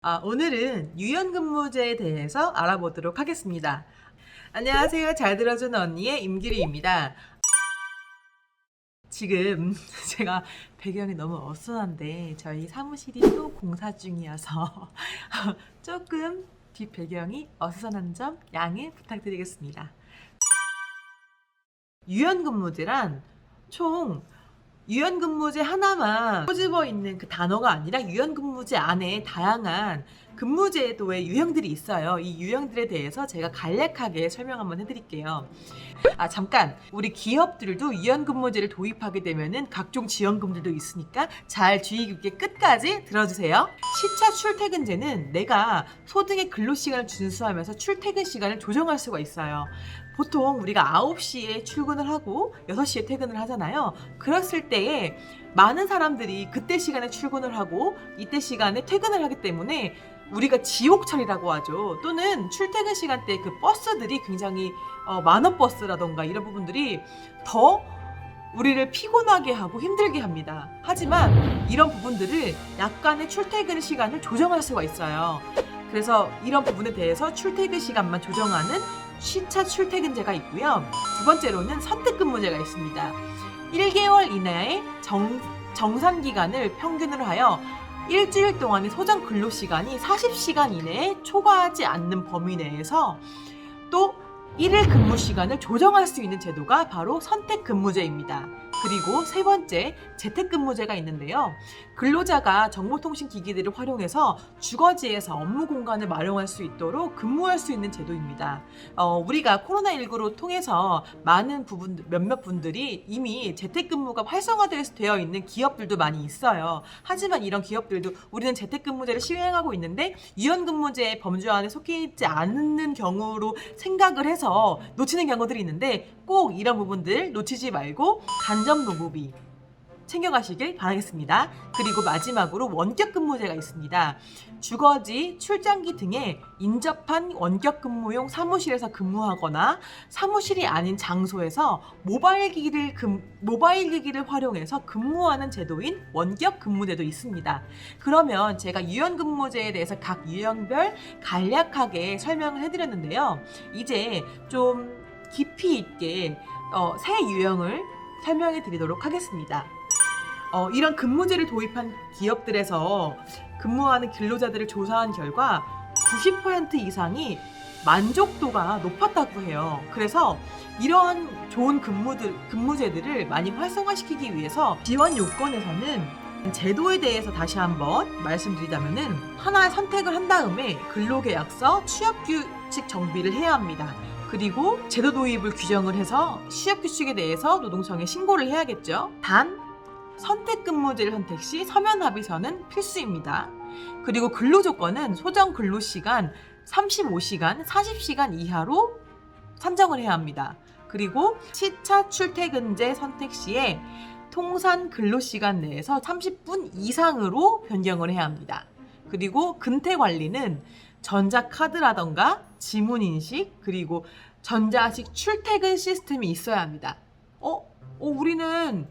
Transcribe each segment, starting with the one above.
오늘은 유연근무제에 대해서 알아보도록 하겠습니다. 안녕하세요. 잘 들어주는 언니의 임기리입니다. 지금 제가 배경이 너무 어수선한데 저희 사무실이 또 공사 중이어서 조금 뒷 배경이 어수선한 점 양해 부탁드리겠습니다. 유연근무제란 총 유연근무제 하나만 꼬집어 있는 그 단어가 아니라 유연근무제 안에 다양한 근무제도의 유형들이 있어요. 이 유형들에 대해서 제가 간략하게 설명 한번 해드릴게요. 잠깐, 우리 기업들도 유연근무제를 도입하게 되면은 각종 지원금들도 있으니까 잘 주의 깊게 끝까지 들어주세요. 시차 출퇴근제는 내가 소득의 근로시간을 준수하면서 출퇴근 시간을 조정할 수가 있어요. 보통 우리가 9시에 출근을 하고 6시에 퇴근을 하잖아요. 그랬을 때에 많은 사람들이 그때 시간에 출근을 하고 이때 시간에 퇴근을 하기 때문에 우리가 지옥철이라고 하죠. 또는 출퇴근 시간대 그 버스들이 굉장히 만원버스라던가 이런 부분들이 더 우리를 피곤하게 하고 힘들게 합니다. 하지만 이런 부분들을 약간의 출퇴근 시간을 조정할 수가 있어요. 그래서 이런 부분에 대해서 출퇴근 시간만 조정하는 시차 출퇴근제가 있고요. 두 번째로는 선택근무제가 있습니다. 1개월 이내의 정산기간을 평균으로 하여 일주일 동안의 소정 근로시간이 40시간 이내에 초과하지 않는 범위 내에서 또 1일 근무 시간을 조정할 수 있는 제도가 바로 선택근무제입니다. 그리고 세 번째, 재택근무제가 있는데요. 근로자가 정보통신기기들을 활용해서 주거지에서 업무 공간을 마련할 수 있도록 근무할 수 있는 제도입니다. 우리가 코로나19로 통해서 몇몇 분들이 이미 재택근무가 활성화되어 있는 기업들도 많이 있어요. 하지만 이런 기업들도 우리는 재택근무제를 시행하고 있는데 유연근무제의 범주 안에 속해 있지 않는 경우로 생각을 해서 놓치는 경우들이 있는데 꼭 이런 부분들 놓치지 말고 간접노무비 챙겨가시길 바라겠습니다. 그리고 마지막으로 원격근무제가 있습니다. 주거지, 출장기 등에 인접한 원격근무용 사무실에서 근무하거나 사무실이 아닌 장소에서 모바일 기기를 활용해서 근무하는 제도인 원격근무제도 있습니다. 그러면 제가 유연근무제에 대해서 각 유형별 간략하게 설명을 해드렸는데요. 이제 좀 깊이 있게 새 유형을 설명해 드리도록 하겠습니다. 이런 근무제를 도입한 기업들에서 근무하는 근로자들을 조사한 결과 90% 이상이 만족도가 높았다고 해요. 그래서 이러한 좋은 근무제들을 많이 활성화시키기 위해서 지원 요건에서는 제도에 대해서 다시 한번 말씀드리자면은 하나의 선택을 한 다음에 근로계약서, 취업규칙 정비를 해야 합니다. 그리고 제도 도입을 규정을 해서 취업규칙에 대해서 노동청에 신고를 해야겠죠. 단 선택근무제를 선택 시 서면 합의서는 필수입니다. 그리고 근로조건은 소정 근로시간 35시간, 40시간 이하로 산정을 해야 합니다. 그리고 시차 출퇴근제 선택 시에 통산 근로시간 내에서 30분 이상으로 변경을 해야 합니다. 그리고 근태관리는 전자카드라던가 지문인식 그리고 전자식 출퇴근 시스템이 있어야 합니다. 우리는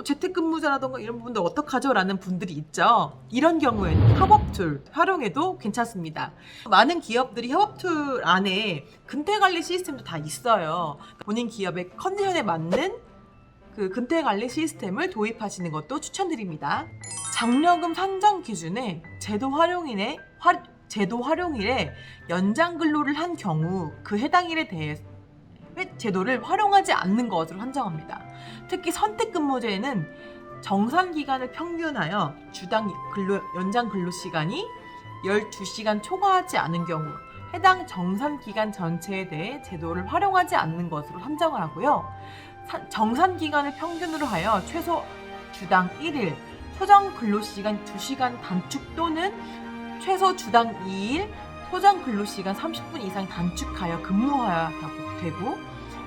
재택근무자라던가 이런 부분들 어떡하죠? 라는 분들이 있죠. 이런 경우에는 협업툴 활용해도 괜찮습니다. 많은 기업들이 협업툴 안에 근태관리 시스템도 다 있어요. 본인 기업의 컨디션에 맞는 그 근태관리 시스템을 도입하시는 것도 추천드립니다. 장려금 산정 기준에 제도 활용일에 연장 근로를 한 경우 그 해당 일에 대해 제도를 활용하지 않는 것으로 한정합니다. 특히 선택근무제에는 정산기간을 평균하여 주당 연장 근로시간이 12시간 초과하지 않은 경우 해당 정산기간 전체에 대해 제도를 활용하지 않는 것으로 한정을 하고요. 정산기간을 평균으로 하여 최소 주당 1일, 소정 근로시간 2시간 단축 또는 최소 주당 2일, 소정 근로시간 30분 이상 단축하여 근무해야 되고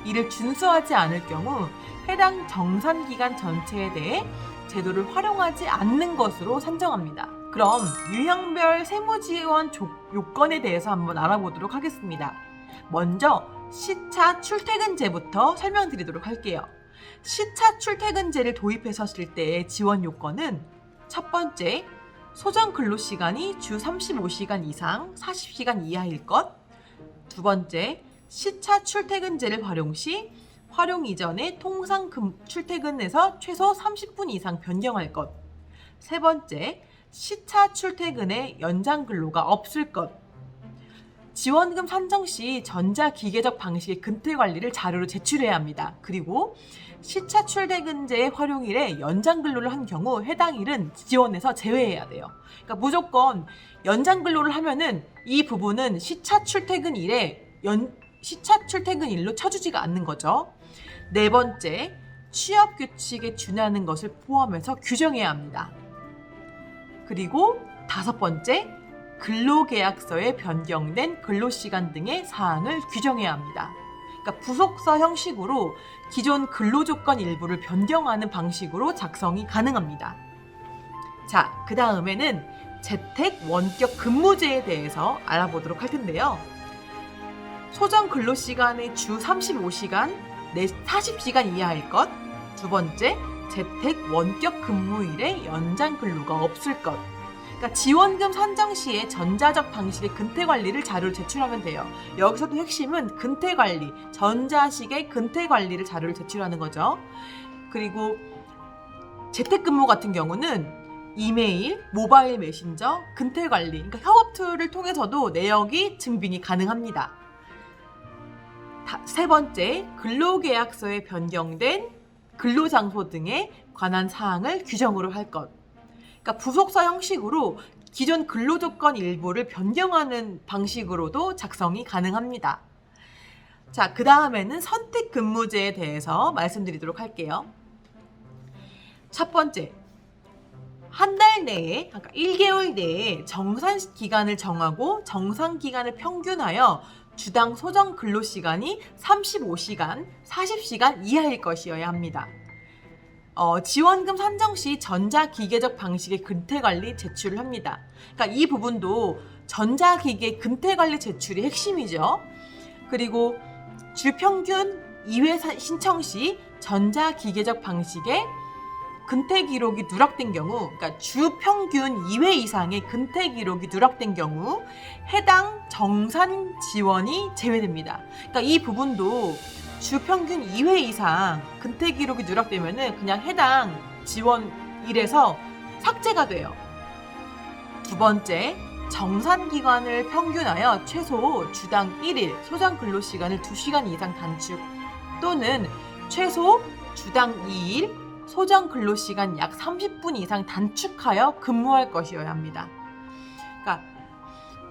이를 준수하지 않을 경우 해당 정산기간 전체에 대해 제도를 활용하지 않는 것으로 산정합니다. 그럼 유형별 세무지원 요건에 대해서 한번 알아보도록 하겠습니다. 먼저 시차 출퇴근제부터 설명드리도록 할게요. 시차 출퇴근제를 도입했었을 때의 지원 요건은 첫 번째, 소정 근로시간이 주 35시간 이상 40시간 이하일 것. 두 번째, 시차 출퇴근제를 활용 시 활용 이전에 통상 출퇴근에서 최소 30분 이상 변경할 것. 세 번째, 시차 출퇴근에 연장 근로가 없을 것. 지원금 산정 시 전자기계적 방식의 근태 관리를 자료로 제출해야 합니다. 그리고 시차 출퇴근제의 활용일에 연장 근로를 한 경우 해당 일은 지원에서 제외해야 돼요. 그러니까 무조건 연장 근로를 하면은 이 부분은 시차 출퇴근일에 시차 출퇴근일로 쳐주지가 않는 거죠. 네 번째, 취업 규칙에 준하는 것을 포함해서 규정해야 합니다. 그리고 다섯 번째, 근로계약서에 변경된 근로시간 등의 사항을 규정해야 합니다. 그러니까 부속서 형식으로 기존 근로조건 일부를 변경하는 방식으로 작성이 가능합니다. 자, 그 다음에는 재택 원격 근무제에 대해서 알아보도록 할 텐데요. 소정 근로시간의 주 35시간, 내 40시간 이하일 것. 두 번째, 재택 원격 근무일에 연장 근로가 없을 것. 그러니까 지원금 산정 시에 전자적 방식의 근태 관리를 자료로 제출하면 돼요. 여기서도 핵심은 근태 관리, 전자식의 근태 관리를 자료를 제출하는 거죠. 그리고 재택근무 같은 경우는 이메일, 모바일 메신저, 근태 관리, 그러니까 협업 툴을 통해서도 내역이 증빙이 가능합니다. 세 번째, 근로계약서에 변경된 근로장소 등에 관한 사항을 규정으로 할 것. 그러니까 부속서 형식으로 기존 근로조건 일부를 변경하는 방식으로도 작성이 가능합니다. 자, 그 다음에는 선택근무제에 대해서 말씀드리도록 할게요. 첫 번째, 한 달 내에, 그러니까 1개월 내에 정산 기간을 정하고 정산 기간을 평균하여 주당 소정 근로시간이 35시간, 40시간 이하일 것이어야 합니다. 지원금 산정 시 전자기계적 방식의 근태관리 제출을 합니다. 그러니까 이 부분도 전자기계 근태관리 제출이 핵심이죠. 그리고 주평균 2회 신청 시 전자기계적 방식의 근태 기록이 누락된 경우, 그러니까 주평균 2회 이상의 근태 기록이 누락된 경우 해당 정산 지원이 제외됩니다. 그러니까 이 부분도 주평균 2회 이상 근태 기록이 누락되면은 그냥 해당 지원일에서 삭제가 돼요. 두 번째, 정산 기간을 평균하여 최소 주당 1일 소정 근로시간을 2시간 이상 단축 또는 최소 주당 2일 소정 근로시간 약 30분 이상 단축하여 근무할 것이어야 합니다. 그러니까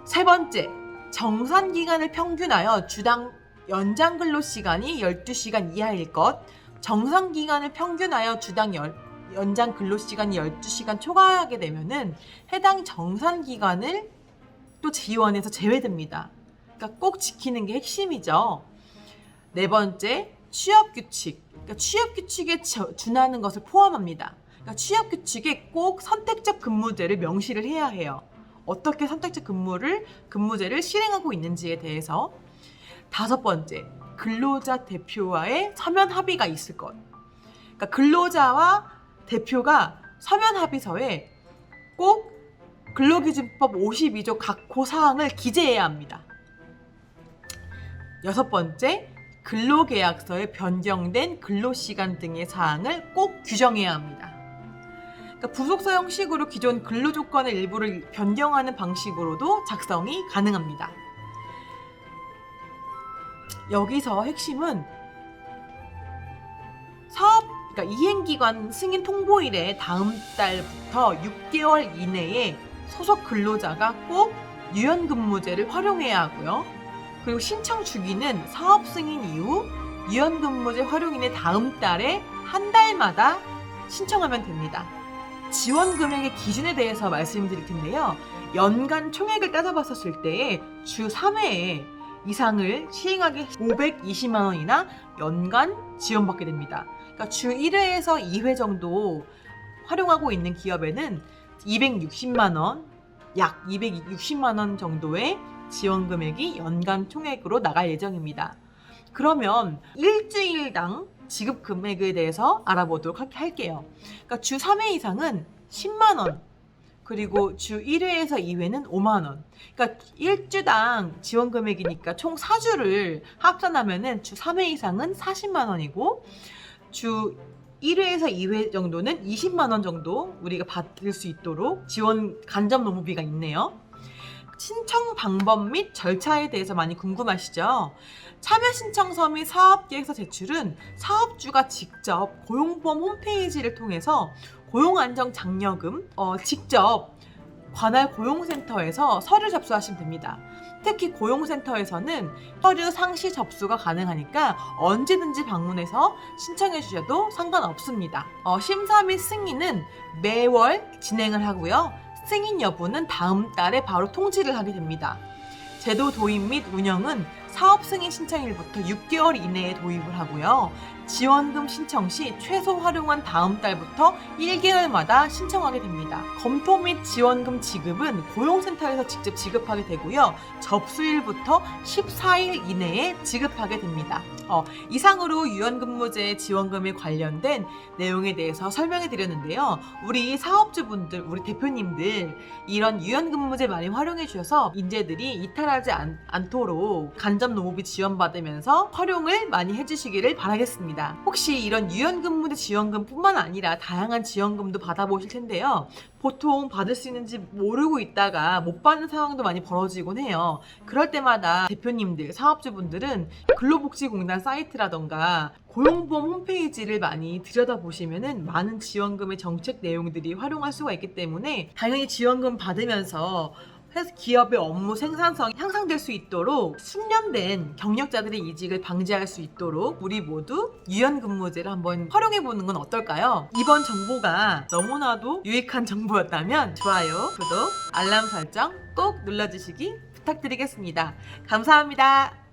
세 번째, 정산 기간을 평균하여 주당 연장 근로시간이 12시간 이하일 것, 정상 기간을 평균하여 주당 연장 근로시간이 12시간 초과하게 되면은 해당 정산 기간을 또 지원에서 제외됩니다. 그러니까 꼭 지키는 게 핵심이죠. 네 번째, 취업 규칙. 그러니까 취업 규칙에 준하는 것을 포함합니다. 그러니까 취업 규칙에 꼭 선택적 근무제를 명시를 해야 해요. 어떻게 선택적 근무제를 실행하고 있는지에 대해서. 다섯 번째, 근로자 대표와의 서면 합의가 있을 것. 그러니까 근로자와 대표가 서면 합의서에 꼭 근로기준법 52조 각호 사항을 기재해야 합니다. 여섯 번째, 근로계약서에 변경된 근로시간 등의 사항을 꼭 규정해야 합니다. 그러니까 부속서 형식으로 기존 근로조건의 일부를 변경하는 방식으로도 작성이 가능합니다. 여기서 핵심은 그러니까 이행기관 승인 통보일에 다음 달부터 6개월 이내에 소속 근로자가 꼭 유연근무제를 활용해야 하고요. 그리고 신청 주기는 사업 승인 이후 유연근무제 활용일의 다음 달에 한 달마다 신청하면 됩니다. 지원 금액의 기준에 대해서 말씀드릴 텐데요. 연간 총액을 따져봤었을 때 주 3회 이상을 시행하게 520만 원이나 연간 지원받게 됩니다. 그러니까 주 1회에서 2회 정도 활용하고 있는 기업에는 260만 원, 약 260만 원 정도의 지원 금액이 연간 총액으로 나갈 예정입니다. 그러면 일주일당 지급 금액에 대해서 알아보도록 할게요. 그러니까 주 3회 이상은 10만 원, 그리고 주 1회에서 2회는 5만 원. 그러니까 1주당 지원 금액이니까 총 4주를 합산하면은 주 3회 이상은 40만 원이고 주 1회에서 2회 정도는 20만 원 정도 우리가 받을 수 있도록 지원 간접 노무비가 있네요. 신청 방법 및 절차에 대해서 많이 궁금하시죠? 참여 신청서 및 사업계획서 제출은 사업주가 직접 고용보험 홈페이지를 통해서 고용안정장려금 직접 관할 고용센터에서 서류 접수하시면 됩니다. 특히 고용센터에서는 서류 상시 접수가 가능하니까 언제든지 방문해서 신청해 주셔도 상관없습니다. 심사 및 승인은 매월 진행을 하고요. 승인 여부는 다음 달에 바로 통지를 하게 됩니다. 제도 도입 및 운영은 사업 승인 신청일부터 6개월 이내에 도입을 하고요. 지원금 신청 시 최소 활용한 다음 달부터 1개월마다 신청하게 됩니다. 검토 및 지원금 지급은 고용센터에서 직접 지급하게 되고요. 접수일부터 14일 이내에 지급하게 됩니다. 이상으로 유연근무제 지원금에 관련된 내용에 대해서 설명해 드렸는데요. 우리 사업주분들, 우리 대표님들 이런 유연근무제 많이 활용해 주셔서 인재들이 이탈하지 않도록 간접 노무비 지원받으면서 활용을 많이 해주시기를 바라겠습니다. 혹시 이런 유연근무제 지원금뿐만 아니라 다양한 지원금도 받아보실 텐데요. 보통 받을 수 있는지 모르고 있다가 못 받는 상황도 많이 벌어지곤 해요. 그럴 때마다 대표님들, 사업주분들은 근로복지공단 사이트라던가 고용보험 홈페이지를 많이 들여다보시면은 많은 지원금의 정책 내용들이 활용할 수가 있기 때문에 당연히 지원금 받으면서 기업의 업무 생산성이 향상될 수 있도록 숙련된 경력자들의 이직을 방지할 수 있도록 우리 모두 유연근무제를 한번 활용해보는 건 어떨까요? 이번 정보가 너무나도 유익한 정보였다면 좋아요, 구독, 알람 설정 꼭 눌러주시기 부탁드리겠습니다. 감사합니다.